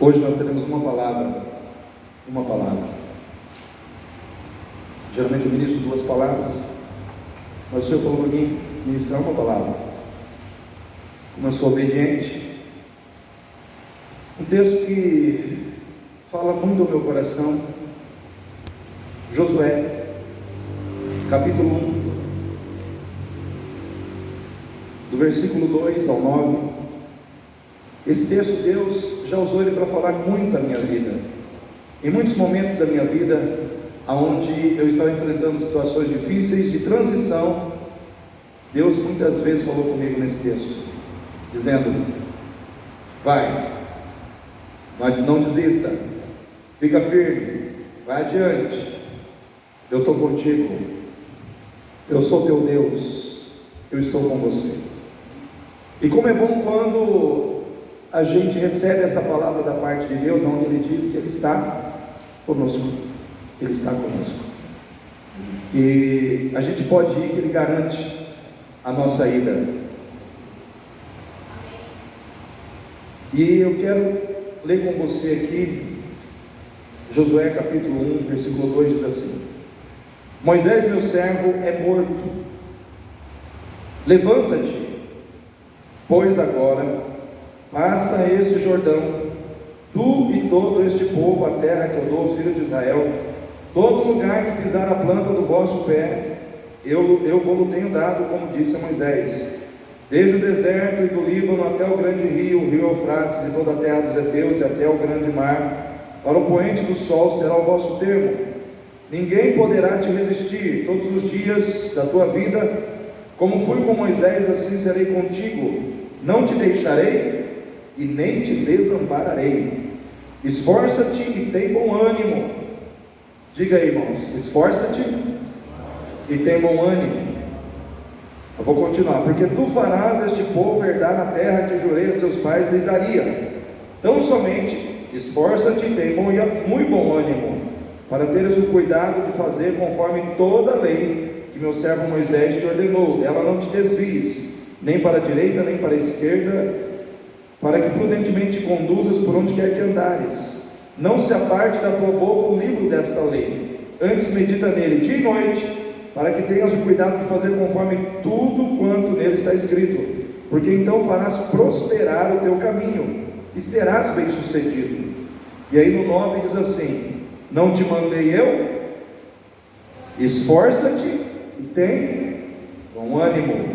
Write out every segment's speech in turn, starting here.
Hoje nós teremos uma palavra. Geralmente eu ministro 2 palavras, mas o Senhor falou para mim ministrar uma palavra. Como eu sou obediente, um texto que fala muito ao meu coração. Josué, capítulo 1, do versículo 2 ao 9. Esse texto Deus já usou ele para falar muito da minha vida. Em muitos momentos da minha vida, onde eu estava enfrentando situações difíceis de transição, Deus muitas vezes falou comigo nesse texto, dizendo: vai, não desista, fica firme, vai adiante, eu estou contigo, eu sou teu Deus, eu estou com você. E como é bom quando a gente recebe essa palavra da parte de Deus, onde Ele diz que Ele está conosco, Ele está conosco, e a gente pode ir, que Ele garante a nossa ida. E eu quero ler com você aqui, Josué capítulo 1, versículo 2 diz assim: Moisés meu servo é morto, levanta-te, pois agora passa este Jordão, tu e todo este povo, a terra que eu dou aos filhos de Israel. Todo lugar que pisar a planta do vosso pé, eu vou tenho dado, como disse a Moisés, desde o deserto e do Líbano até o grande rio, o rio Eufrates, e toda a terra dos heteus e até o grande mar. Para o poente do sol será o vosso termo. Ninguém poderá te resistir todos os dias da tua vida. Como fui com Moisés, assim serei contigo. Não te deixarei e nem te desampararei. Esforça-te e tem bom ânimo. Diga aí, irmãos, esforça-te e tem bom ânimo. Eu vou continuar. Porque tu farás este povo herdar na terra que jurei a seus pais lhes daria. Tão somente esforça-te e tem muito bom ânimo, para teres o cuidado de fazer conforme toda a lei que meu servo Moisés te ordenou. Dela não te desvies, nem para a direita, nem para a esquerda, para que prudentemente te conduzas por onde quer que andares. Não se aparte da tua boca o livro desta lei, antes medita nele dia e noite, para que tenhas o cuidado de fazer conforme tudo quanto nele está escrito, porque então farás prosperar o teu caminho, e serás bem sucedido. E aí no 9 diz assim: não te mandei eu? Esforça-te e tem bom ânimo,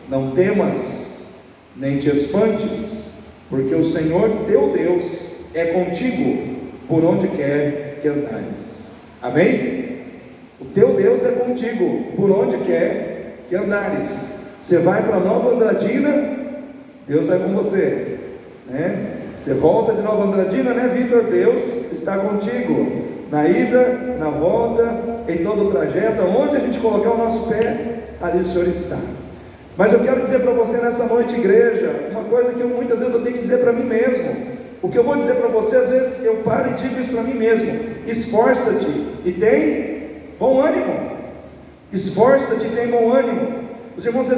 não temas, nem te espantes, porque o Senhor teu Deus é contigo, por onde quer que andares. Amém? O teu Deus é contigo, por onde quer que andares. Você vai para Nova Andradina, Deus vai com você, né? Você volta de Nova Andradina, né, Vitor? Deus está contigo, na ida, na volta, em todo o trajeto, onde a gente colocar o nosso pé, ali o Senhor está. Mas eu quero dizer para você nessa noite, igreja, uma coisa que muitas vezes eu tenho que dizer para mim mesmo. O que eu vou dizer para você, às vezes eu paro e digo isso para mim mesmo: esforça-te e tem bom ânimo. Esforça-te e tem bom ânimo. Os irmãos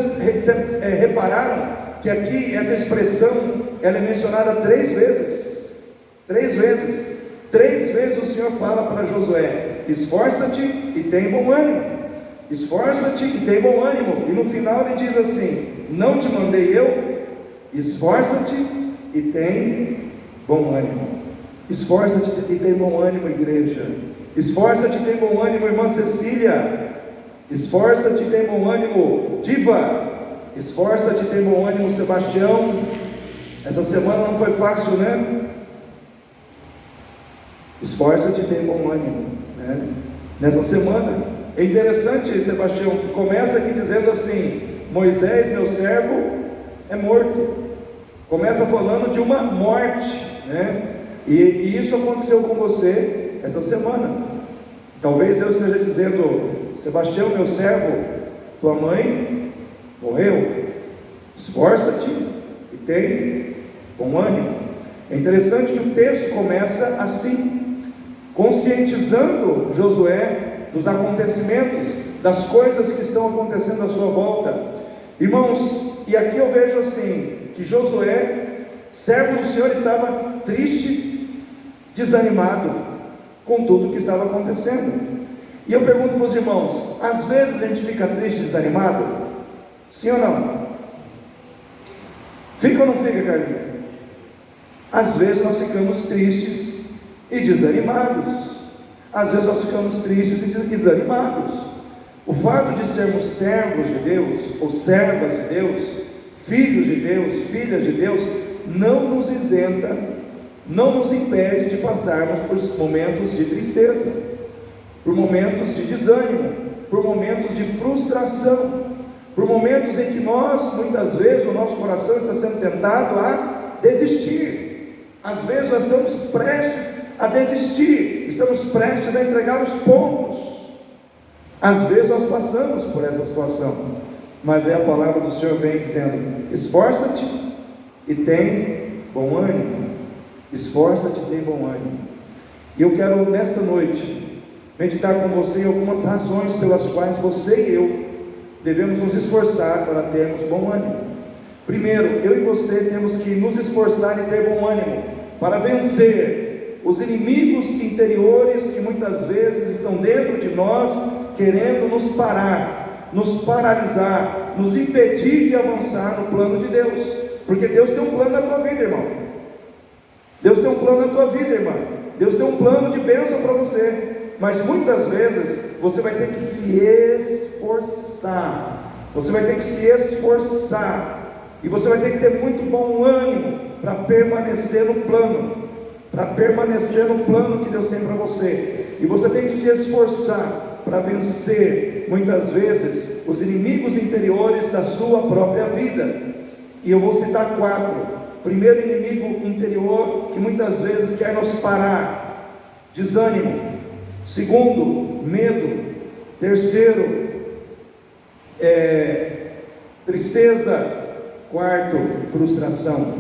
repararam que aqui essa expressão ela é mencionada 3 vezes. 3 vezes. 3 vezes o Senhor fala para Josué: esforça-te e tem bom ânimo. Esforça-te e tem bom ânimo. E no final ele diz assim: não te mandei eu? Esforça-te e tem bom ânimo. Esforça-te e tem bom ânimo, igreja. Esforça-te e tem bom ânimo, irmã Cecília. Esforça-te e tem bom ânimo, Diva. Esforça-te e tem bom ânimo, Sebastião. Essa semana não foi fácil, né? Esforça-te e tem bom ânimo, né? Nessa semana, é interessante, Sebastião, que começa aqui dizendo assim: Moisés, meu servo, é morto. Começa falando de uma morte, né? E isso aconteceu com você essa semana. Talvez eu esteja dizendo: Sebastião, meu servo, tua mãe morreu. Esforça-te e tem bom ânimo. É interessante que o texto começa assim, conscientizando Josué dos acontecimentos, das coisas que estão acontecendo à sua volta. Irmãos, e aqui eu vejo assim, que Josué, servo do Senhor, estava triste, desanimado com tudo que estava acontecendo. E eu pergunto para os irmãos, às vezes a gente fica triste, desanimado? Sim ou não? Fica ou não fica, Carlinhos? Às vezes nós ficamos tristes e desanimados. Às vezes nós ficamos tristes e desanimados. O fato de sermos servos de Deus, ou servas de Deus, filhos de Deus, filhas de Deus, não nos isenta, não nos impede de passarmos por momentos de tristeza, por momentos de desânimo, por momentos de frustração, por momentos em que nós, muitas vezes, o nosso coração está sendo tentado a desistir. Às vezes nós estamos prestes a desistir, estamos prestes a entregar os pontos. Às vezes nós passamos por essa situação, mas a palavra do Senhor vem dizendo: esforça-te e tem bom ânimo. Esforça-te e tem bom ânimo. E eu quero nesta noite meditar com você em algumas razões pelas quais você e eu devemos nos esforçar para termos bom ânimo. Primeiro, eu e você temos que nos esforçar e ter bom ânimo para vencer os inimigos interiores que muitas vezes estão dentro de nós, querendo nos parar, nos paralisar, nos impedir de avançar no plano de Deus. Porque Deus tem um plano na tua vida, irmão. Deus tem um plano na tua vida, irmã. Deus tem um plano de bênção para você. Mas muitas vezes você vai ter que se esforçar. Você vai ter que se esforçar. E você vai ter que ter muito bom ânimo para permanecer no plano. Para permanecer no plano que Deus tem para você. E você tem que se esforçar para vencer, muitas vezes, os inimigos interiores da sua própria vida. E eu vou citar 4. Primeiro inimigo interior que muitas vezes quer nos parar: desânimo. Segundo, medo. Terceiro, tristeza. Quarto, frustração.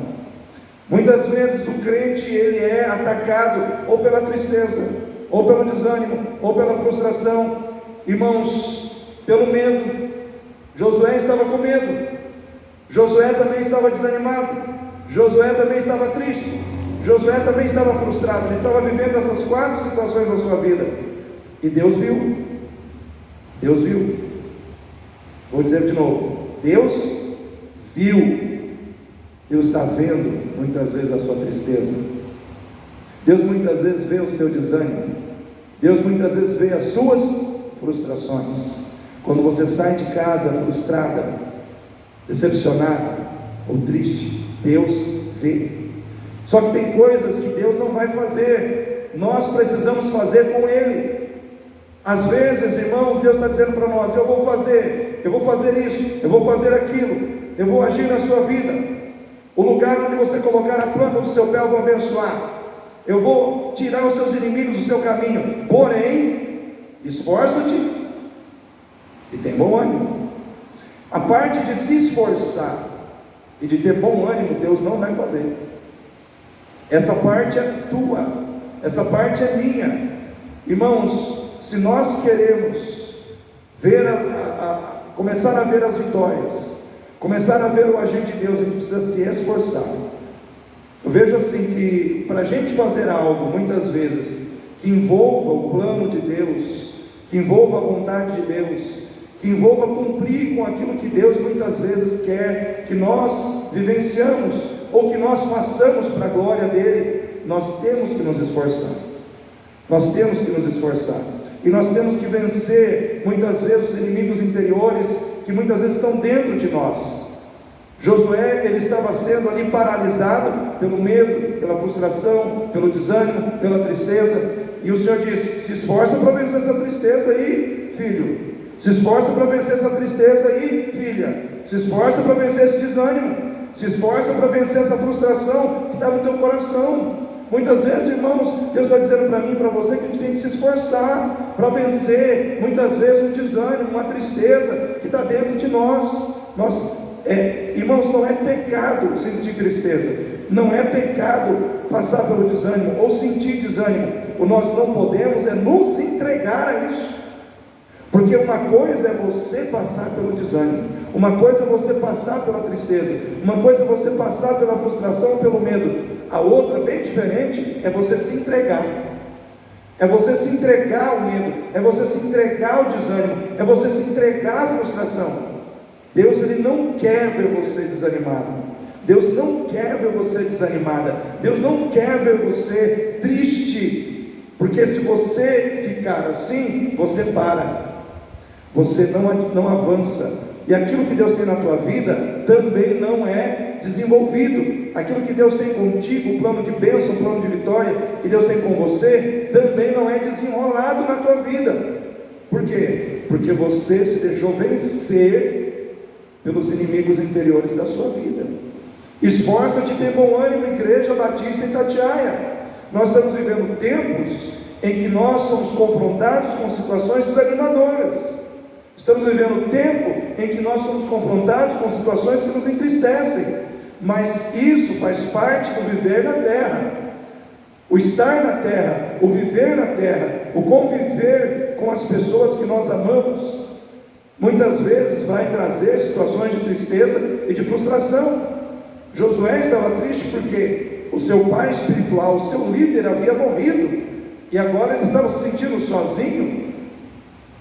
Muitas vezes o crente ele é atacado ou pela tristeza, ou pelo desânimo, ou pela frustração. Irmãos, pelo medo. Josué estava com medo. Josué também estava desanimado. Josué também estava triste. Josué também estava frustrado. Ele estava vivendo essas 4 situações na sua vida. E Deus viu. Deus viu. Vou dizer de novo: Deus viu. Deus está vendo muitas vezes a sua tristeza. Deus muitas vezes vê o seu desânimo. Deus muitas vezes vê as suas frustrações. Quando você sai de casa frustrada, decepcionada ou triste, Deus vê. Só que tem coisas que Deus não vai fazer, nós precisamos fazer com Ele. Às vezes, irmãos, Deus está dizendo para nós: eu vou fazer isso, eu vou fazer aquilo, eu vou agir na sua vida. O lugar onde você colocar a planta do seu pé eu vou abençoar. Eu vou tirar os seus inimigos do seu caminho. Porém, esforça-te e tem bom ânimo. A parte de se esforçar e de ter bom ânimo, Deus não vai fazer. Essa parte é tua, essa parte é minha. Irmãos, se nós queremos ver começar a ver as vitórias, começar a ver o agir de Deus, a gente precisa se esforçar. Eu vejo assim que para a gente fazer algo, muitas vezes, que envolva o plano de Deus, que envolva a vontade de Deus, que envolva cumprir com aquilo que Deus muitas vezes quer que nós vivenciamos, ou que nós façamos para a glória dele, nós temos que nos esforçar. Nós temos que nos esforçar. E nós temos que vencer muitas vezes os inimigos interiores que muitas vezes estão dentro de nós. Josué, ele estava sendo ali paralisado pelo medo, pela frustração, pelo desânimo, pela tristeza. E o Senhor disse: se esforça para vencer essa tristeza aí, filho. Se esforça para vencer essa tristeza aí, filha. Se esforça para vencer esse desânimo. Se esforça para vencer essa frustração que está no teu coração. Muitas vezes, irmãos, Deus está dizendo para mim e para você que a gente tem que se esforçar para vencer, muitas vezes, um desânimo, uma tristeza que está dentro de nós. Irmãos, não é pecado sentir tristeza, não é pecado passar pelo desânimo ou sentir desânimo. O nós não podemos é nos entregar a isso. Porque uma coisa é você passar pelo desânimo, uma coisa é você passar pela tristeza, uma coisa é você passar pela frustração, pelo medo. A outra, bem diferente, é você se entregar. É você se entregar ao medo, é você se entregar ao desânimo, é você se entregar à frustração. Deus, Ele não quer ver você desanimado. Deus não quer ver você desanimada. Deus não quer ver você triste. Porque se você ficar assim, você para. Você não avança. E aquilo que Deus tem na tua vida também não é desenvolvido. Aquilo que Deus tem contigo, o plano de bênção, o plano de vitória que Deus tem com você, também não é desenrolado na tua vida. Por quê? Porque você se deixou vencer pelos inimigos interiores da sua vida. Esforça-te e tem bom ânimo, Igreja Batista em Itatiaia. Nós estamos vivendo tempos em que nós somos confrontados com situações desanimadoras. Estamos vivendo tempo em que nós somos confrontados com situações que nos entristecem. Mas isso faz parte do viver na terra. O estar na terra, o viver na terra, o conviver com as pessoas que nós amamos, muitas vezes vai trazer situações de tristeza e de frustração. Josué estava triste porque o seu pai espiritual, o seu líder, havia morrido, e agora ele estava se sentindo sozinho.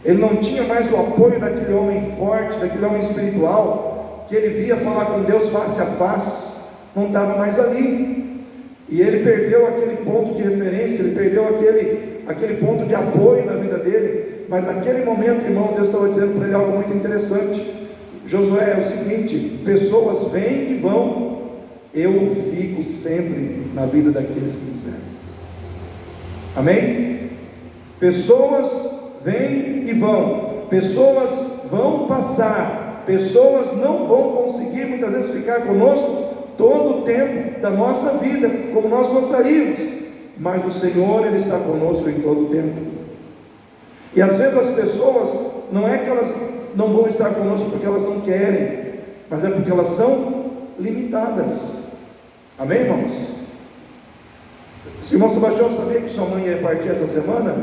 Ele não tinha mais o apoio daquele homem forte, daquele homem espiritual, que ele via falar com Deus face a face, não estava mais ali. E ele perdeu aquele ponto de referência, ele perdeu aquele ponto de apoio na vida dele. Mas naquele momento, irmãos, Deus estava dizendo para ele algo muito interessante. Josué, é o seguinte: pessoas vêm e vão, eu fico sempre na vida daqueles que me servem. Amém? Pessoas vêm e vão, pessoas vão passar, pessoas não vão conseguir muitas vezes ficar conosco todo o tempo da nossa vida, como nós gostaríamos, mas o Senhor, Ele está conosco em todo o tempo. E às vezes as pessoas, não é que elas não vão estar conosco porque elas não querem, mas é porque elas são limitadas. Amém, irmãos? O irmão Sebastião sabia que sua mãe ia partir essa semana?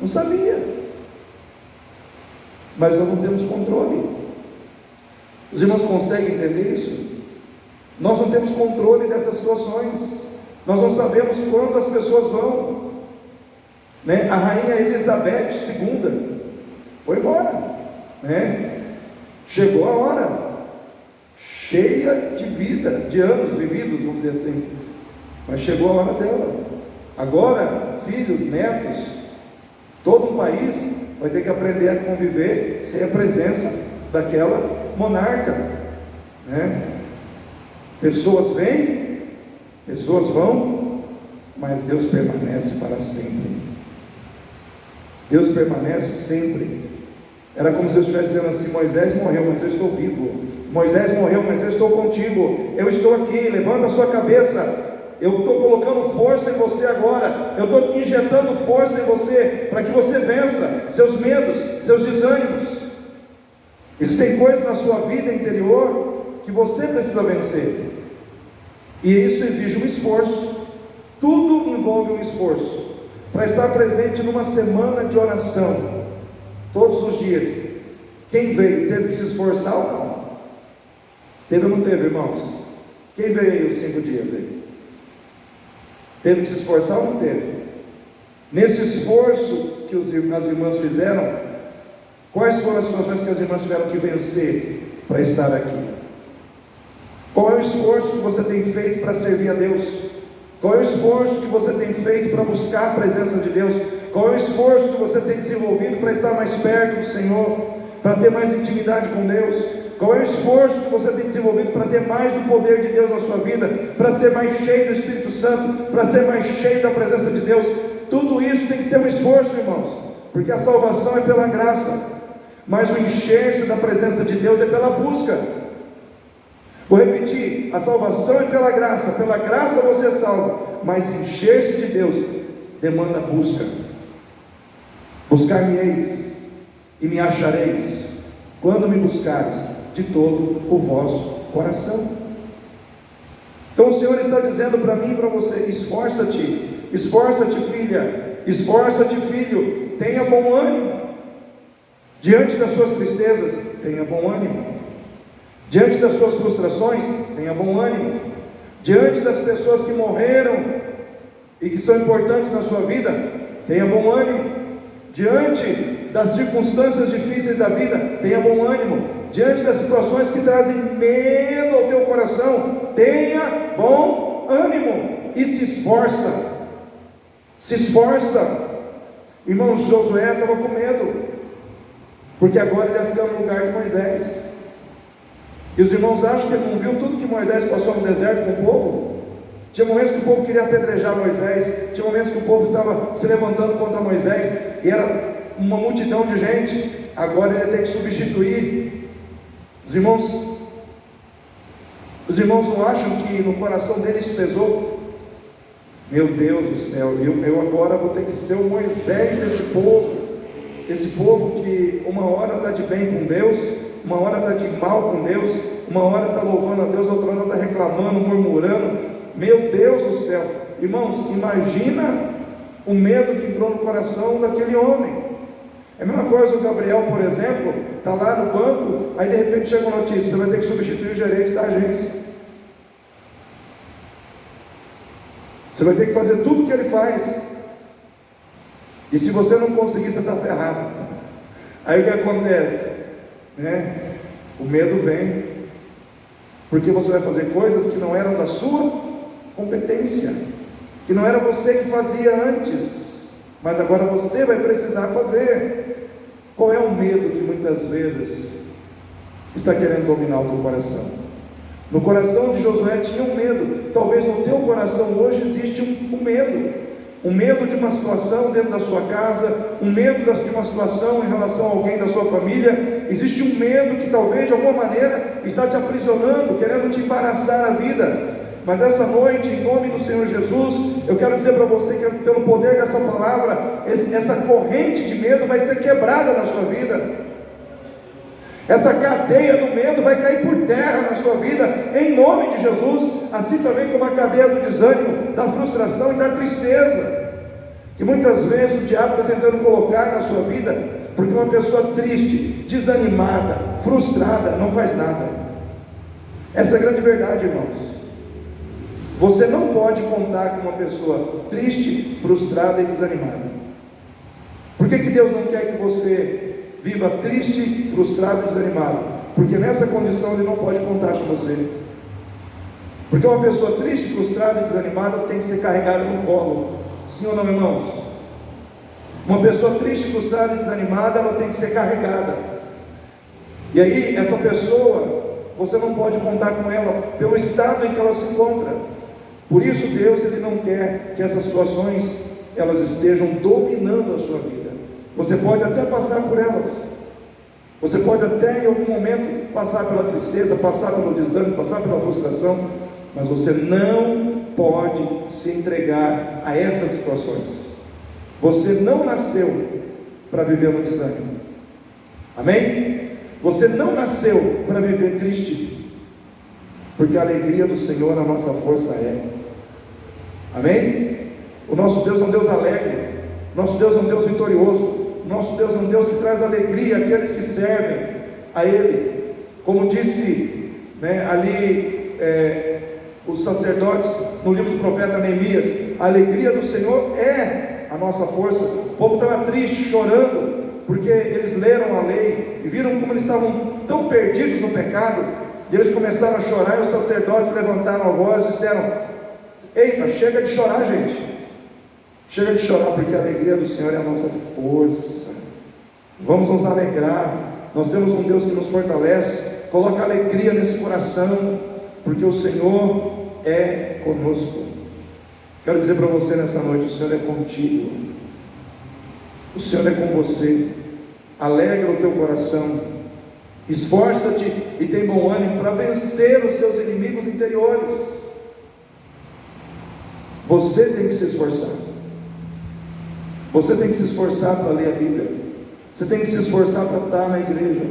Não sabia. Mas nós não temos controle. Os irmãos conseguem entender isso? Nós não temos controle dessas situações. Nós não sabemos quando as pessoas vão, né? A rainha Elizabeth II foi embora, né? Chegou a hora, cheia de vida, de anos vividos, vamos dizer assim, mas chegou a hora dela. Agora, filhos, netos, todo um país vai ter que aprender a conviver sem a presença daquela monarca, né? Pessoas vêm, pessoas vão, mas Deus permanece para sempre. Deus permanece sempre. Era como se eu estivesse dizendo assim: Moisés morreu, mas eu estou vivo. Moisés morreu, mas eu estou contigo. Eu estou aqui, levanta a sua cabeça. Eu estou colocando força em você agora. Eu estou injetando força em você, para que você vença seus medos, seus desânimos. Existem coisas na sua vida interior que você precisa vencer, e isso exige um esforço. Tudo envolve um esforço. Para estar presente numa semana de oração, todos os dias, quem veio teve que se esforçar ou não? Teve ou não teve, irmãos? Quem veio aí os 5 dias aí? Teve que se esforçar ou não teve? Nesse esforço que as irmãs fizeram, quais foram as situações que as irmãs tiveram que vencer para estar aqui? Qual é o esforço que você tem feito para servir a Deus? Qual é o esforço que você tem feito para buscar a presença de Deus? Qual é o esforço que você tem desenvolvido para estar mais perto do Senhor, para ter mais intimidade com Deus? Qual é o esforço que você tem desenvolvido para ter mais do poder de Deus na sua vida, para ser mais cheio do Espírito Santo, para ser mais cheio da presença de Deus? Tudo isso tem que ter um esforço, irmãos, porque a salvação é pela graça, mas o encher-se da presença de Deus é pela busca. Vou repetir: a salvação é pela graça você é salvo, mas encher-se de Deus demanda busca. Buscar-me-eis e me achareis, quando me buscares de todo o vosso coração. Então o Senhor está dizendo para mim e para você: esforça-te, esforça-te, filha, esforça-te, filho, tenha bom ânimo. Diante das suas tristezas, tenha bom ânimo. Diante das suas frustrações, tenha bom ânimo. Diante das pessoas que morreram e que são importantes na sua vida, tenha bom ânimo. Diante das circunstâncias difíceis da vida, tenha bom ânimo. Diante das situações que trazem medo ao teu coração, tenha bom ânimo e se esforça. Se esforça. Irmão, Josué estava com medo, porque agora ele ia ficar no lugar de Moisés. E os irmãos acham que ele não viu tudo que Moisés passou no deserto com o povo? Tinha momentos que o povo queria apedrejar Moisés, tinha momentos que o povo estava se levantando contra Moisés, e era uma multidão de gente. Agora ele ia ter que substituir. Os irmãos não acham que no coração dele isso pesou? Meu Deus do céu, eu agora vou ter que ser o Moisés desse povo. Esse povo que uma hora está de bem com Deus, uma hora está de mal com Deus, uma hora está louvando a Deus, outra hora está reclamando, murmurando. Meu Deus do céu, irmãos, imagina o medo que entrou no coração daquele homem. É a mesma coisa o Gabriel, por exemplo, está lá no banco, aí de repente chega uma notícia: você vai ter que substituir o gerente da agência, você vai ter que fazer tudo o que ele faz, e se você não conseguir, você está ferrado. Aí o que acontece? O medo vem, porque você vai fazer coisas que não eram da sua competência, que não era você que fazia antes, mas agora você vai precisar fazer. Qual é o medo que muitas vezes está querendo dominar o teu coração? No coração de Josué tinha um medo. Talvez no teu coração hoje existe um medo. Um medo de uma situação dentro da sua casa, um medo de uma situação em relação a alguém da sua família. Existe um medo que talvez de alguma maneira está te aprisionando, querendo te embaraçar a vida. Mas essa noite, em nome do Senhor Jesus, eu quero dizer para você que pelo poder dessa palavra, essa corrente de medo vai ser quebrada na sua vida. Essa cadeia do medo vai cair por terra na sua vida, em nome de Jesus, assim também como a cadeia do desânimo, da frustração e da tristeza, que muitas vezes o diabo está tentando colocar na sua vida, porque uma pessoa triste, desanimada, frustrada, não faz nada. Essa é a grande verdade, irmãos. Você não pode contar com uma pessoa triste, frustrada e desanimada. Por que Deus não quer que você viva triste, frustrado e desanimado? Porque nessa condição Ele não pode contar com você. Porque uma pessoa triste, frustrada e desanimada tem que ser carregada no colo. Sim ou não, irmãos? Uma pessoa triste, frustrada e desanimada, ela tem que ser carregada. E aí, essa pessoa, você não pode contar com ela pelo estado em que ela se encontra. Por isso Deus, Ele não quer que essas situações elas estejam dominando a sua vida. Você pode até passar por elas, você pode até em algum momento passar pela tristeza, passar pelo desânimo, passar pela frustração, mas você não pode se entregar a essas situações. Você não nasceu para viver no desânimo, amém? Você não nasceu para viver triste, porque a alegria do Senhor a nossa força é, amém? O nosso Deus é um Deus alegre, nosso Deus é um Deus vitorioso, nosso Deus é um Deus que traz alegria àqueles que servem a Ele. Como disse os sacerdotes no livro do profeta Neemias, a alegria do Senhor é a nossa força. O povo estava triste, chorando, porque eles leram a lei e viram como eles estavam tão perdidos no pecado, e eles começaram a chorar, e os sacerdotes levantaram a voz e disseram: eita, chega de chorar, gente, chega de chorar, porque a alegria do Senhor é a nossa força. Vamos nos alegrar, nós temos um Deus que nos fortalece. Coloca alegria nesse coração, porque o Senhor é conosco. Quero dizer para você nessa noite: o Senhor é contigo, o Senhor é com você. Alegra o teu coração, esforça-te e tem bom ânimo para vencer os seus inimigos interiores. Você tem que se esforçar. Você tem que se esforçar para ler a Bíblia. Você tem que se esforçar para estar na igreja.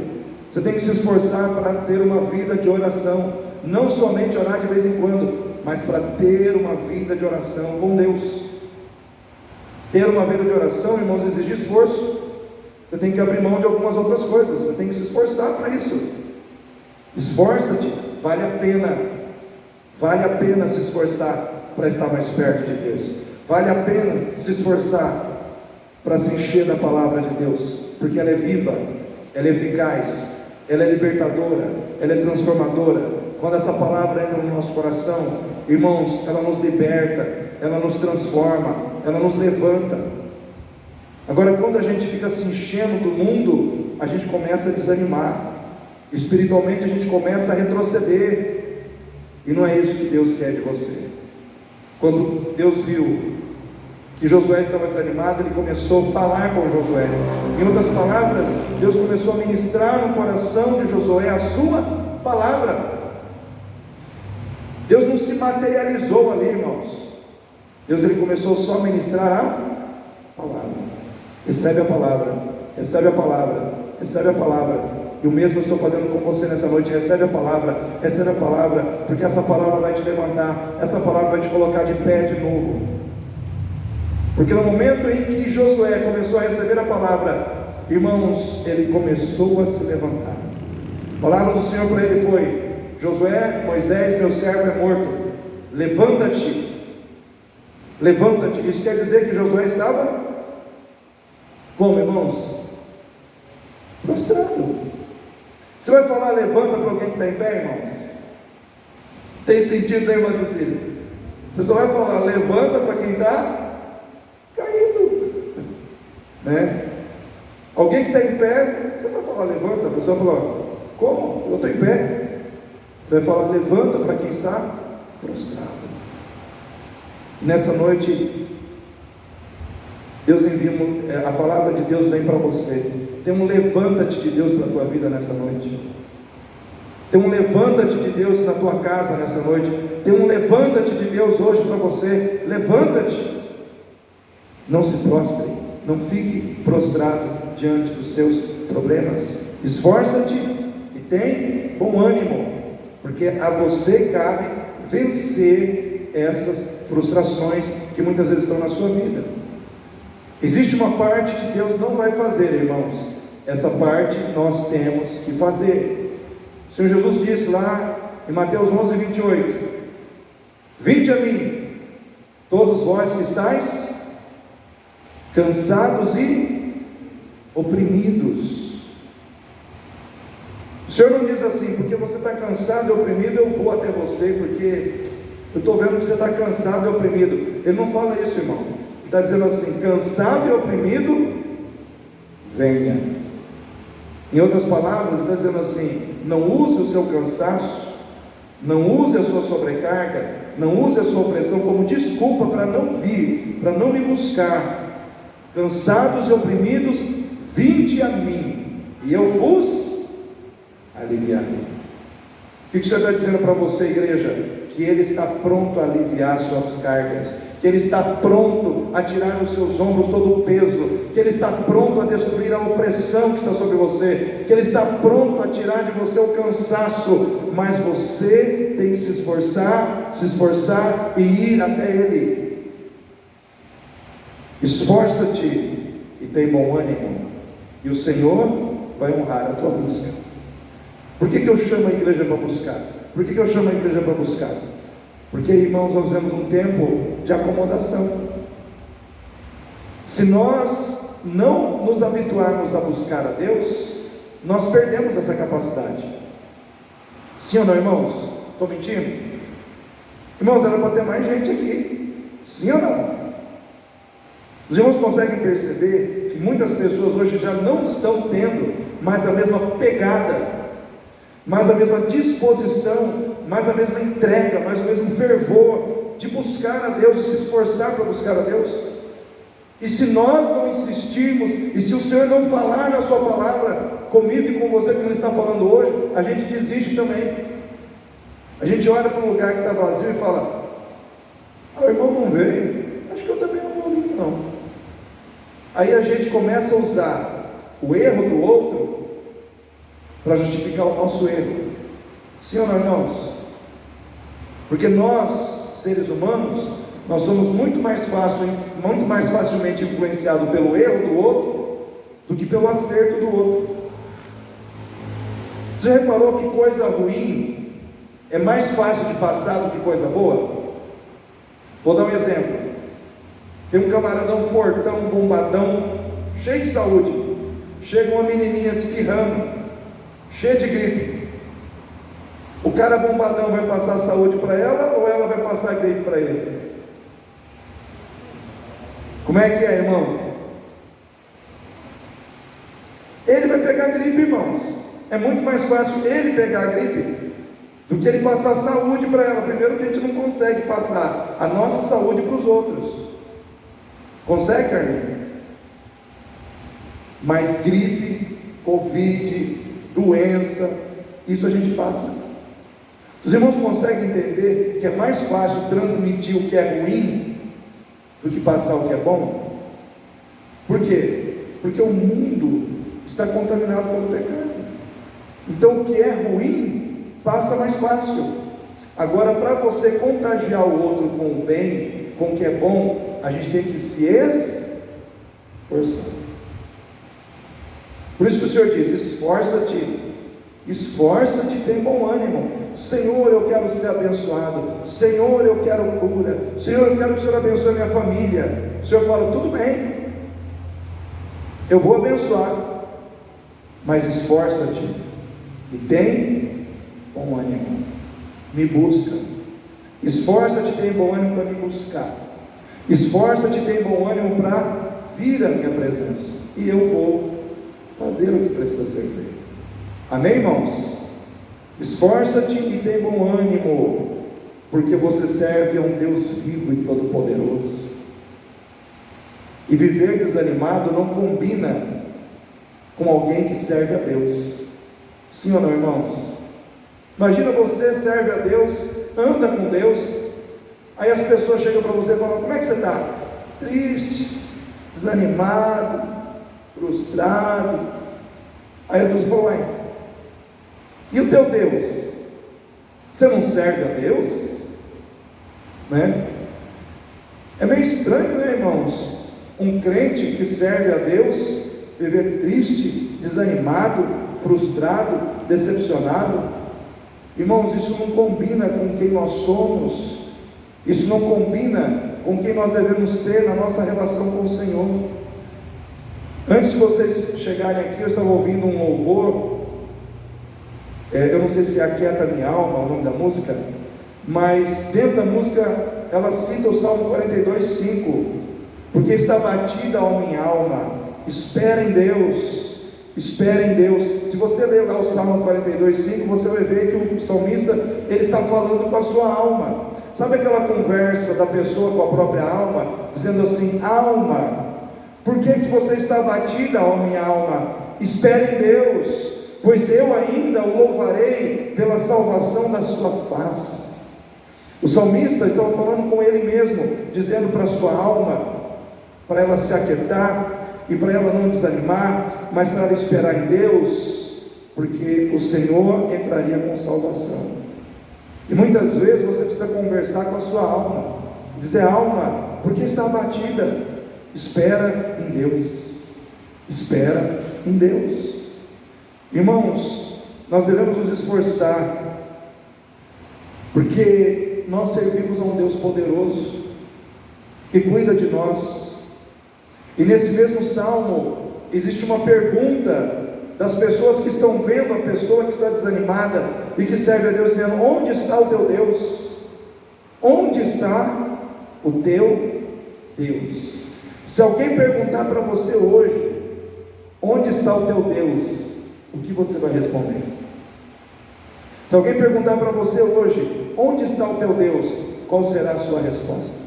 Você tem que se esforçar para ter uma vida de oração. Não somente orar de vez em quando, mas para ter uma vida de oração com Deus. Ter uma vida de oração, irmãos, exige esforço. Você tem que abrir mão de algumas outras coisas. Você tem que se esforçar para isso. Esforça-te, vale a pena. Vale a pena se esforçar para estar mais perto de Deus. Vale a pena se esforçar para se encher da palavra de Deus, porque ela é viva, ela é eficaz, ela é libertadora, ela é transformadora. Quando essa palavra entra no nosso coração, irmãos, ela nos liberta, ela nos transforma, ela nos levanta. Agora, quando a gente fica se enchendo do mundo, a gente começa a desanimar, espiritualmente a gente começa a retroceder, e não é isso que Deus quer de você. Quando Deus viu que Josué estava desanimado, Ele começou a falar com Josué. Em outras palavras, Deus começou a ministrar no coração de Josué a sua palavra. Deus não se materializou ali, irmãos. Deus, Ele começou só a ministrar a palavra. Recebe a palavra, recebe a palavra, recebe a palavra. E o mesmo eu estou fazendo com você nessa noite. Recebe a palavra, porque essa palavra vai te levantar, essa palavra vai te colocar de pé de novo. Porque no momento em que Josué começou a receber a palavra, irmãos, ele começou a se levantar. A palavra do Senhor para ele foi: Josué, Moisés, meu servo é morto, levanta-te, levanta-te. Isso quer dizer que Josué estava como, irmãos? Prostrado. Você vai falar levanta para alguém que está em pé, irmãos? Tem sentido, né, irmã Cecília? Você só vai falar levanta para quem está caído, né? Alguém que está em pé, você vai falar levanta, a pessoa vai falar como? Eu estou em pé. Você vai falar levanta para quem está prostrado. Nessa noite, Deus envia, a palavra de Deus vem para você. Tem um levanta-te de Deus para a tua vida nessa noite. Tem um levanta-te de Deus na tua casa nessa noite. Tem um levanta-te de Deus hoje para você. Levanta-te. Não se prostre, não fique prostrado diante dos seus problemas. Esforça-te e tem bom ânimo, porque a você cabe vencer essas frustrações que muitas vezes estão na sua vida. Existe uma parte que Deus não vai fazer, irmãos. Essa parte nós temos que fazer. O Senhor Jesus disse lá em Mateus 11:28: Vinde a mim, todos vós que estáis cansados e oprimidos. O Senhor não diz assim: porque você está cansado e oprimido, eu vou até você, porque eu estou vendo que você está cansado e oprimido. Ele não fala isso, irmão. Ele está dizendo assim: cansado e oprimido, venha. Em outras palavras, ele está dizendo assim: não use o seu cansaço, não use a sua sobrecarga, não use a sua opressão como desculpa para não vir, para não me buscar. Cansados e oprimidos, vinde a mim, e eu vos aliviarei. O que o Senhor está dizendo para você, igreja? Que Ele está pronto a aliviar suas cargas, que Ele está pronto a tirar dos seus ombros todo o peso, que Ele está pronto a destruir a opressão que está sobre você, que Ele está pronto a tirar de você o cansaço, mas você tem que se esforçar e ir até Ele. Esforça-te e tem bom ânimo, e o Senhor vai honrar a tua busca. Por que eu chamo a igreja para buscar? Por que eu chamo a igreja para buscar? Porque, irmãos, nós vivemos um tempo de acomodação. Se nós não nos habituarmos a buscar a Deus, nós perdemos essa capacidade. Sim ou não, irmãos? Estou mentindo? Irmãos, era para ter mais gente aqui. Sim ou não? Os irmãos conseguem perceber que muitas pessoas hoje já não estão tendo mais a mesma pegada, mais a mesma disposição, mais a mesma entrega, mais o mesmo fervor de buscar a Deus, de se esforçar para buscar a Deus. E se nós não insistirmos, e se o Senhor não falar na sua palavra comigo e com você como Ele está falando hoje, a gente desiste também. A gente olha para um lugar que está vazio e fala: o irmão não veio, acho que eu também não vou vir não. Aí a gente começa a usar o erro do outro para justificar o nosso erro. Sim ou não, irmãos? Porque nós, seres humanos, nós somos muito mais facilmente influenciados pelo erro do outro do que pelo acerto do outro. Você reparou que coisa ruim é mais fácil de passar do que coisa boa? Vou dar um exemplo. Tem um camaradão fortão, bombadão, cheio de saúde. Chega uma menininha espirrando, cheia de gripe. O cara bombadão vai passar saúde para ela ou ela vai passar gripe para ele? Como é que é, irmãos? Ele vai pegar gripe, irmãos. É muito mais fácil ele pegar a gripe do que ele passar saúde para ela. Primeiro que a gente não consegue passar a nossa saúde para os outros. Consegue, Carlinhos? Mas gripe, Covid, doença, isso a gente passa. Os irmãos conseguem entender que é mais fácil transmitir o que é ruim do que passar o que é bom? Por quê? Porque o mundo está contaminado pelo pecado. Então o que é ruim passa mais fácil. Agora, para você contagiar o outro com o bem, com o que é bom, a gente tem que se esforçar. Por isso que o Senhor diz: esforça-te, esforça-te, tem bom ânimo. Senhor, eu quero ser abençoado. Senhor, eu quero cura. Senhor, eu quero que o Senhor abençoe a minha família. O Senhor fala: tudo bem, eu vou abençoar, mas esforça-te e tem bom ânimo. Me busca. Esforça-te, tem bom ânimo para me buscar. Esforça-te, tem bom ânimo para vir à minha presença, e eu vou fazer o que precisa ser feito. Amém, irmãos? Esforça-te e tem bom ânimo, porque você serve a um Deus vivo e todo-poderoso. E viver desanimado não combina com alguém que serve a Deus. Sim ou não, irmãos? Imagina, você serve a Deus, anda com Deus, aí as pessoas chegam para você e falam: como é que você está? Triste, desanimado, frustrado. Aí a pessoa fala: uai, e o teu Deus? Você não serve a Deus? Né? É meio estranho, né, irmãos? Um crente que serve a Deus viver triste, desanimado, frustrado, decepcionado. Irmãos, isso não combina com quem nós somos. Isso não combina com quem nós devemos ser na nossa relação com o Senhor. Antes de vocês chegarem aqui, eu estava ouvindo um louvor. Eu não sei se é Aquieta Minha Alma, o nome da música, mas dentro da música ela cita o Salmo 42:5, porque está batida a minha alma, espera em Deus, espera em Deus. Se você ler lá o Salmo 42:5, você vai ver que o salmista, ele está falando com a sua alma. Sabe aquela conversa da pessoa com a própria alma, dizendo assim: alma, por que você está abatida, ó minha alma? Espere em Deus, pois eu ainda o louvarei pela salvação da sua face. O salmista estava falando com ele mesmo, dizendo para a sua alma, para ela se aquietar e para ela não desanimar, mas para ela esperar em Deus, porque o Senhor entraria com salvação. E muitas vezes você precisa conversar com a sua alma, dizer: alma, por que está abatida? Espera em Deus, espera em Deus. Irmãos, nós devemos nos esforçar, porque nós servimos a um Deus poderoso, que cuida de nós. E nesse mesmo salmo, existe uma pergunta das pessoas que estão vendo a pessoa que está desanimada e que serve a Deus, dizendo: onde está o teu Deus? Onde está o teu Deus? Se alguém perguntar para você hoje: onde está o teu Deus? O que você vai responder? Se alguém perguntar para você hoje: onde está o teu Deus? Qual será a sua resposta?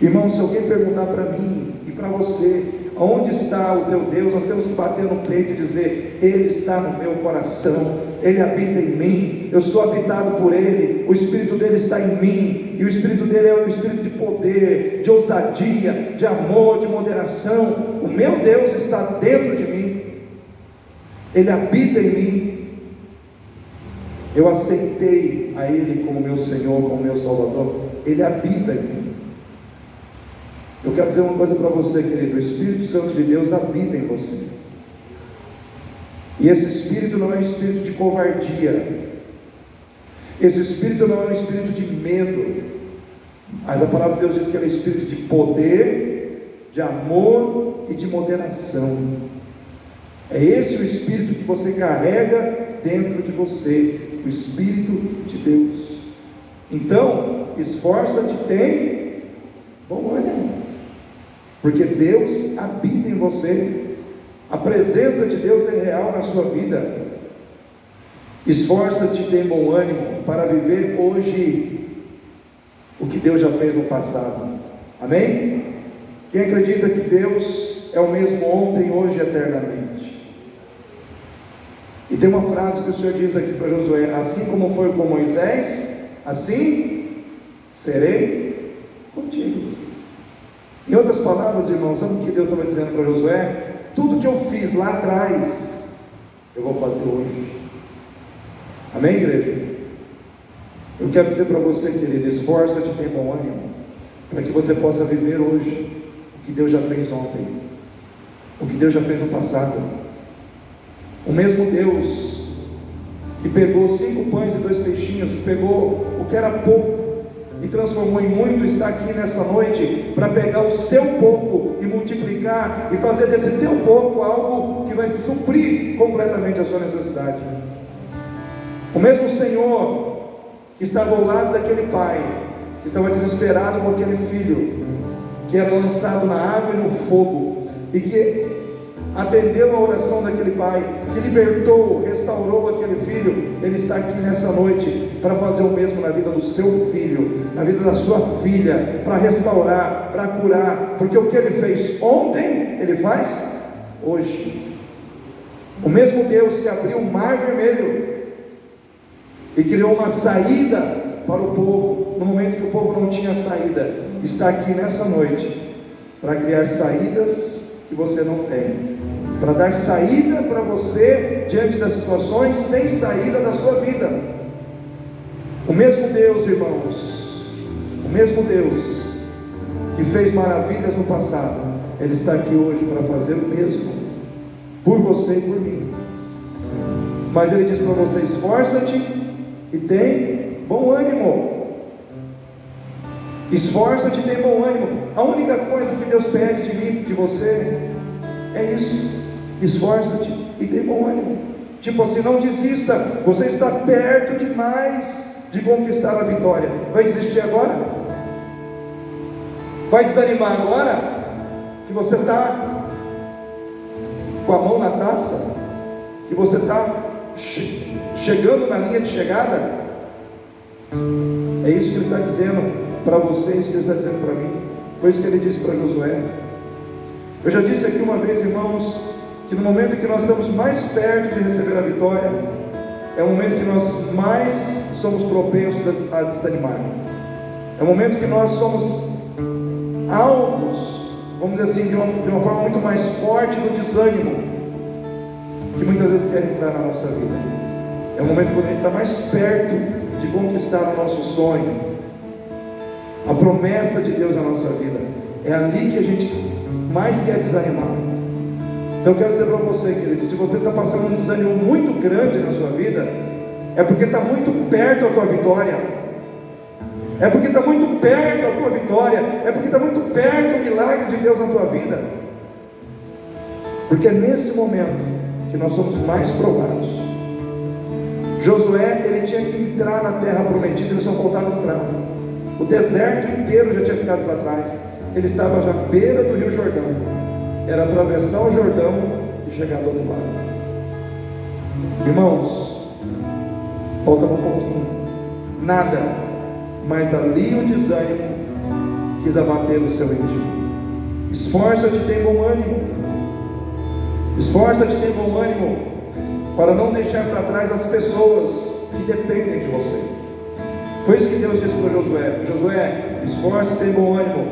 Irmão, se alguém perguntar para mim e para você: onde está o teu Deus? Nós temos que bater no peito e dizer: Ele está no meu coração, Ele habita em mim, eu sou habitado por Ele, o Espírito dele está em mim, e o Espírito dele é um Espírito de poder, de ousadia, de amor, de moderação. O meu Deus está dentro de mim, Ele habita em mim. Eu aceitei a Ele como meu Senhor, como meu Salvador. Ele habita em mim. Eu quero dizer uma coisa para você, querido: o Espírito Santo de Deus habita em você. E esse Espírito não é um espírito de covardia. Esse Espírito não é um espírito de medo. Mas a palavra de Deus diz que ele é um espírito de poder, de amor e de moderação. É esse o espírito que você carrega dentro de você, o Espírito de Deus. Então, esforça-te, tem bom ânimo, porque Deus habita em você. A presença de Deus é real na sua vida. Esforça-te, tem bom ânimo para viver hoje o que Deus já fez no passado. Amém? Quem acredita que Deus é o mesmo ontem, hoje e eternamente? E tem uma frase que o Senhor diz aqui para Josué: assim como foi com Moisés, assim serei contigo. Em outras palavras, irmãos, sabe o que Deus estava dizendo para Josué? Tudo que eu fiz lá atrás, eu vou fazer hoje. Amém, igreja? Eu quero dizer para você, querido, esforça-te, tem bom ânimo, para que você possa viver hoje o que Deus já fez ontem, o que Deus já fez no passado. O mesmo Deus que pegou 5 pães e 2 peixinhos, que pegou o que era pouco e transformou em muito, está aqui nessa noite para pegar o seu pouco e multiplicar e fazer desse teu pouco algo que vai suprir completamente a sua necessidade. O mesmo Senhor que estava ao lado daquele pai, que estava desesperado com aquele filho, que era lançado na água e no fogo, e que atendeu a oração daquele pai, que libertou, restaurou aquele filho, ele está aqui nessa noite para fazer o mesmo na vida do seu filho, na vida da sua filha, para restaurar, para curar, porque o que ele fez ontem, ele faz hoje. O mesmo Deus que abriu o mar vermelho e criou uma saída para o povo, no momento que o povo não tinha saída, está aqui nessa noite para criar saídas que você não tem, para dar saída para você diante das situações sem saída da sua vida. O mesmo Deus, irmãos, o mesmo Deus que fez maravilhas no passado, ele está aqui hoje para fazer o mesmo por você e por mim. Mas ele diz para você: esforça-te e tem bom ânimo. Esforça-te e tem bom ânimo. A única coisa que Deus pede de mim, de você, é isso: esforça-te e tem bom ânimo. Tipo assim, não desista. Você está perto demais de conquistar a vitória. Vai desistir agora? Vai desanimar agora? Que você está com a mão na taça? Que você está chegando na linha de chegada? É isso que ele está dizendo para vocês, que ele está dizendo para mim. Foi isso que ele disse para Josué. Eu já disse aqui uma vez, irmãos, que no momento que nós estamos mais perto de receber a vitória, é o momento que nós mais somos propensos a desanimar. É o momento que nós somos alvos, vamos dizer assim, de uma forma muito mais forte do desânimo, que muitas vezes quer entrar na nossa vida. É o momento quando a gente está mais perto de conquistar o nosso sonho, a promessa de Deus na nossa vida. É ali que a gente mais quer desanimar. Então eu quero dizer para você, querido, se você está passando um desânimo muito grande na sua vida, é porque está muito perto a tua vitória, é porque está muito perto a tua vitória, é porque está muito perto o milagre de Deus na tua vida, porque é nesse momento que nós somos mais provados. Josué, ele tinha que entrar na terra prometida, ele só faltava entrar. O deserto inteiro já tinha ficado para trás. Ele estava já à beira do Rio Jordão. Era atravessar o Jordão e chegar do outro lado. Irmãos, faltava um pouquinho, nada, mas ali o desânimo quis abater o seu íntimo. Esforça-te, tem bom ânimo. Esforça-te, tem bom ânimo, para não deixar para trás as pessoas que dependem de você. Foi isso que Deus disse para Josué: Josué, esforça-te, tem bom ânimo,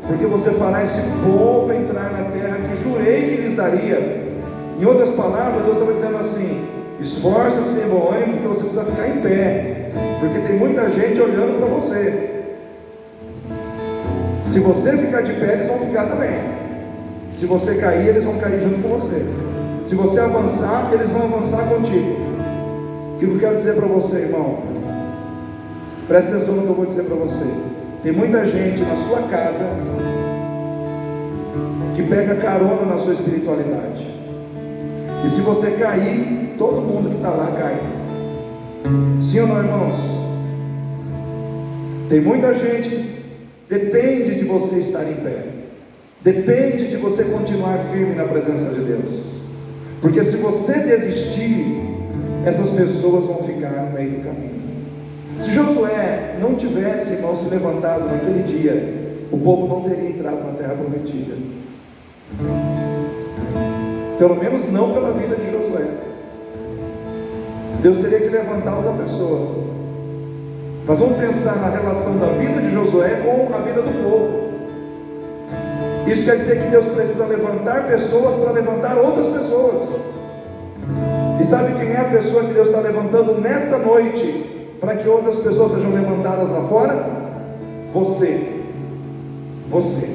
porque você fará esse povo entrar na terra que jurei que lhes daria. Em outras palavras, Deus estava dizendo assim: esforça-te, tem bom ânimo, porque você precisa ficar em pé, porque tem muita gente olhando para você. Se você ficar de pé, eles vão ficar também. Se você cair, eles vão cair junto com você. Se você avançar, eles vão avançar contigo. O que eu quero dizer para você, irmão? Presta atenção no que eu vou dizer para você. Tem muita gente na sua casa que pega carona na sua espiritualidade. E se você cair, todo mundo que está lá cai. Sim ou não, irmãos? Tem muita gente que depende de você estar em pé. Depende de você continuar firme na presença de Deus. Porque se você desistir, essas pessoas vão ficar no meio do caminho. Se Josué não tivesse, irmão, se levantado naquele dia, o povo não teria entrado na terra prometida. Pelo menos não pela vida de Josué. Deus teria que levantar outra pessoa. Mas vamos pensar na relação da vida de Josué com a vida do povo. Isso quer dizer que Deus precisa levantar pessoas para levantar outras pessoas. E sabe quem é a pessoa que Deus está levantando nesta noite para que outras pessoas sejam levantadas lá fora? Você. Você.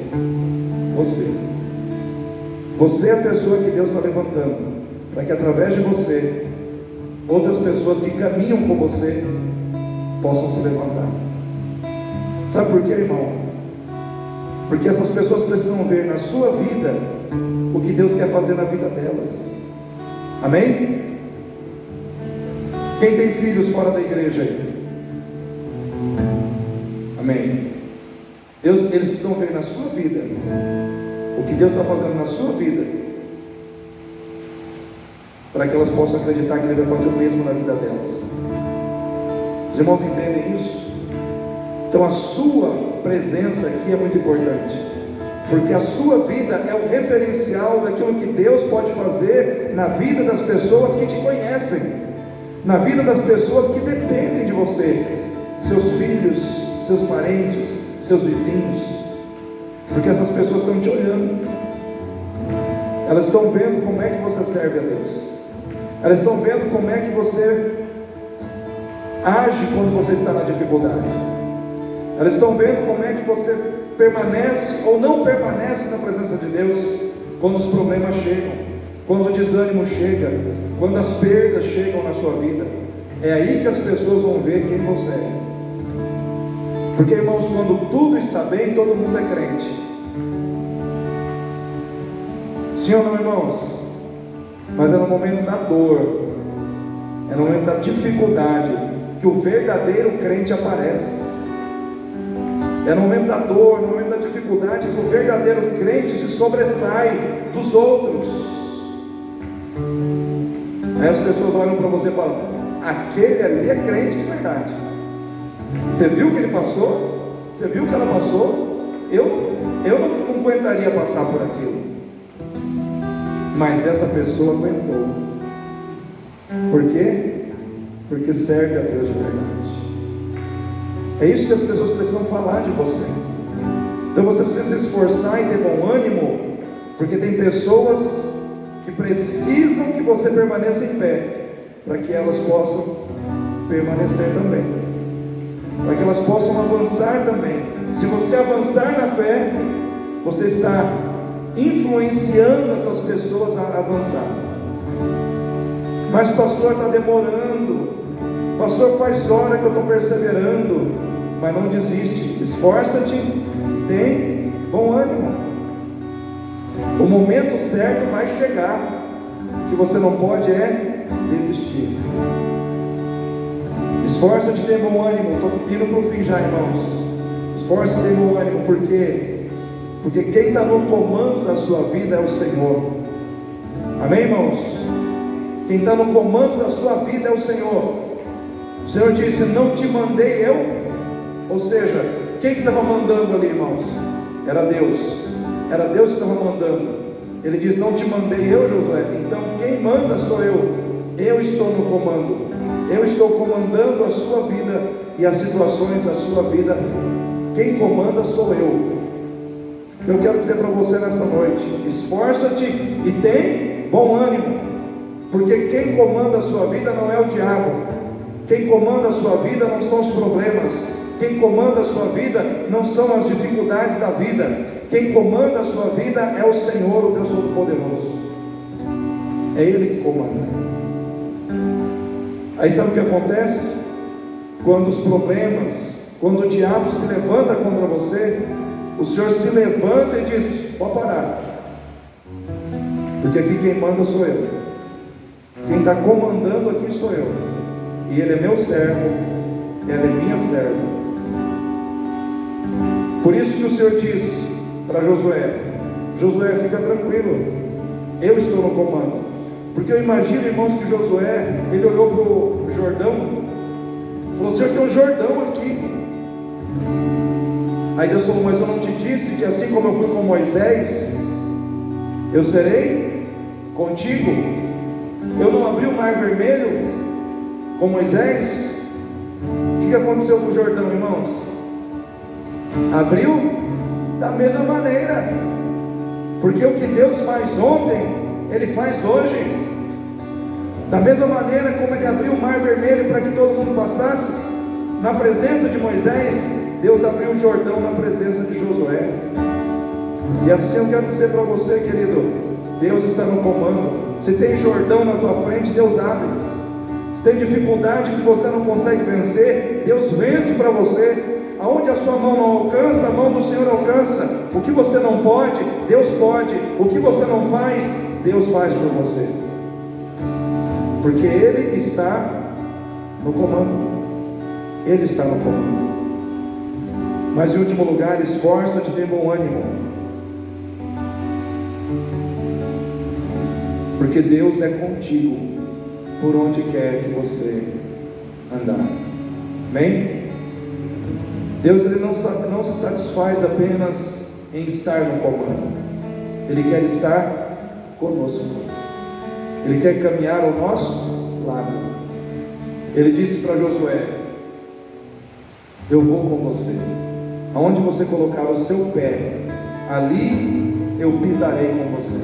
Você. Você é a pessoa que Deus está levantando para que através de você outras pessoas que caminham com você possam se levantar. Sabe por quê, irmão? Porque essas pessoas precisam ver na sua vida o que Deus quer fazer na vida delas. Amém? Quem tem filhos fora da igreja aí? Amém? Eles precisam ver na sua vida o que Deus está fazendo na sua vida, para que elas possam acreditar que Ele vai fazer o mesmo na vida delas. Os irmãos entendem isso? Então a sua presença aqui é muito importante, porque a sua vida é o referencial daquilo que Deus pode fazer na vida das pessoas que te conhecem, na vida das pessoas que dependem de você, seus filhos, seus parentes, seus vizinhos, porque essas pessoas estão te olhando, elas estão vendo como é que você serve a Deus, elas estão vendo como é que você age quando você está na dificuldade, elas estão vendo como é que você permanece ou não permanece na presença de Deus quando os problemas chegam, quando o desânimo chega, quando as perdas chegam na sua vida. É aí que as pessoas vão ver quem você é. Porque, irmãos, quando tudo está bem, todo mundo é crente. Sim ou não, irmãos? Mas é no momento da dor, é no momento da dificuldade que o verdadeiro crente aparece. É no momento da dor, no momento da dificuldade que o verdadeiro crente se sobressai dos outros. Aí as pessoas olham para você e falam: aquele ali é crente de verdade. Você viu o que ele passou? Você viu o que ela passou? Eu não aguentaria passar por aquilo. Mas essa pessoa aguentou. Por quê? Porque serve a Deus de verdade. É isso que as pessoas precisam falar de você. Então você precisa se esforçar e ter bom ânimo, porque tem pessoas que precisam que você permaneça em pé, para que elas possam permanecer também, para que elas possam avançar também. Se você avançar na fé, você está influenciando essas pessoas a avançar. Mas pastor, está demorando, pastor, faz hora que eu estou perseverando. Mas não desiste, esforça-te e tem bom ânimo. O momento certo vai chegar. O que você não pode é desistir. Esforça-te e tem bom ânimo. Estou indo para o fim já, irmãos. Esforça-te e tem bom ânimo. Por quê? Porque quem está no comando da sua vida é o Senhor. Amém, irmãos? Quem está no comando da sua vida é o Senhor. O Senhor disse: não te mandei eu. Ou seja, quem que estava mandando ali, irmãos? Era Deus. Era Deus que estava mandando. Ele diz: não te mandei eu, Josué. Então quem manda sou eu. Eu estou no comando. Eu estou comandando a sua vida e as situações da sua vida. Quem comanda sou eu. Eu quero dizer para você nessa noite: esforça-te e tem bom ânimo, porque quem comanda a sua vida não é o diabo. Quem comanda a sua vida não são os problemas. Quem comanda a sua vida não são as dificuldades da vida. Quem comanda a sua vida é o Senhor, o Deus Todo-Poderoso. É Ele que comanda. Aí sabe o que acontece? Quando os problemas, quando o diabo se levanta contra você, o Senhor se levanta e diz: pode parar, porque aqui quem manda sou eu, quem está comandando aqui sou eu, e ele é meu servo, ela é minha serva. Por isso que o Senhor disse para Josué: Josué, fica tranquilo, eu estou no comando. Porque eu imagino, irmãos, que Josué, ele olhou para o Jordão, falou: Senhor, tem um Jordão aqui. Aí Deus falou: mas eu não te disse que assim como eu fui com Moisés, eu serei contigo? Eu não abri o mar vermelho com Moisés? O que aconteceu com o Jordão, irmãos? Abriu da mesma maneira, porque o que Deus faz ontem, Ele faz hoje. Da mesma maneira como Ele abriu o mar vermelho para que todo mundo passasse, na presença de Moisés, Deus abriu o Jordão na presença de Josué. E assim eu quero dizer para você, querido, Deus está no comando. Se tem Jordão na tua frente, Deus abre. Se tem dificuldade que você não consegue vencer, Deus vence para você. Aonde a sua mão não alcança, a mão do Senhor alcança. O que você não pode, Deus pode. O que você não faz, Deus faz por você. Porque Ele está no comando. Ele está no comando. Mas em último lugar, esforça-te, tem bom ânimo. Porque Deus é contigo por onde quer que você andar. Amém? Deus, Ele não se satisfaz apenas em estar no comando. Ele quer estar conosco. Ele quer caminhar ao nosso lado. Ele disse para Josué: eu vou com você. Aonde você colocar o seu pé, ali eu pisarei com você.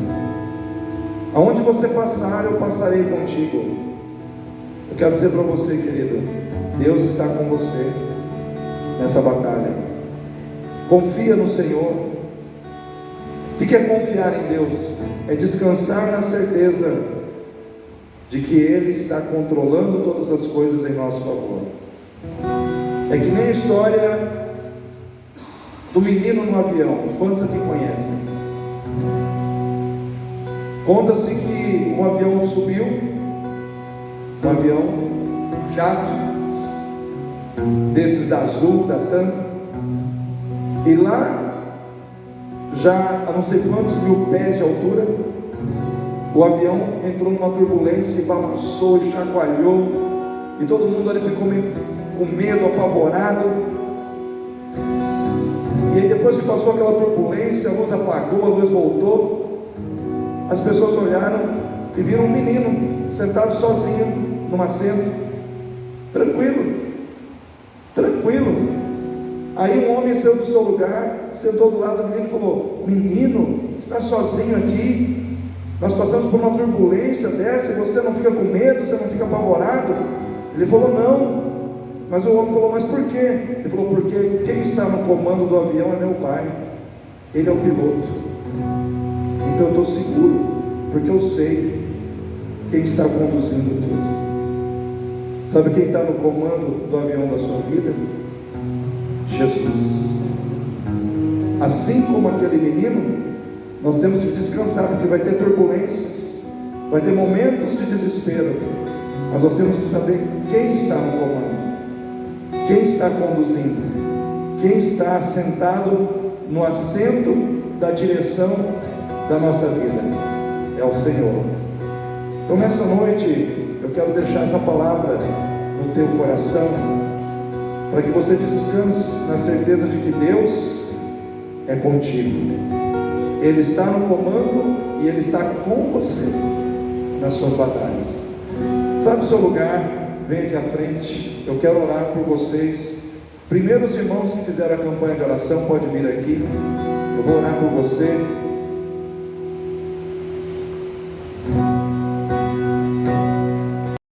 Aonde você passar, eu passarei contigo. Eu quero dizer para você, querido, Deus está com você nessa batalha. Confia no Senhor. O que é confiar em Deus? É descansar na certeza de que Ele está controlando todas as coisas em nosso favor. É que nem a história do menino no avião. Quantos aqui conhecem? Conta-se que um avião subiu, um avião jato, desses da Azul, da TAM, e lá, já a não sei quantos mil pés de altura, o avião entrou numa turbulência e balançou e chacoalhou, e todo mundo ali ficou meio com medo, apavorado. E aí depois que passou aquela turbulência, a luz apagou, a luz voltou, as pessoas olharam e viram um menino sentado sozinho num assento, tranquilo. Aí um homem saiu do seu lugar, sentou do lado do menino e falou: menino, está sozinho aqui? Nós passamos por uma turbulência dessa e você não fica com medo, você não fica apavorado? Ele falou: não. Mas o homem falou: mas por quê? Ele falou: porque quem está no comando do avião é meu pai, ele é o piloto. Então eu estou seguro, porque eu sei quem está conduzindo tudo. Sabe quem está no comando do avião da sua vida? Jesus. Assim como aquele menino, nós temos que descansar, porque vai ter turbulências, vai ter momentos de desespero, mas nós temos que saber quem está no comando, quem está conduzindo, quem está sentado no assento da direção da nossa vida. É o Senhor. Então nessa noite eu quero deixar essa palavra no teu coração, para que você descanse na certeza de que Deus é contigo. Ele está no comando e Ele está com você nas suas batalhas. Sabe o seu lugar? Vem aqui à frente. Eu quero orar por vocês. Primeiro, os irmãos que fizeram a campanha de oração, pode vir aqui. Eu vou orar por você.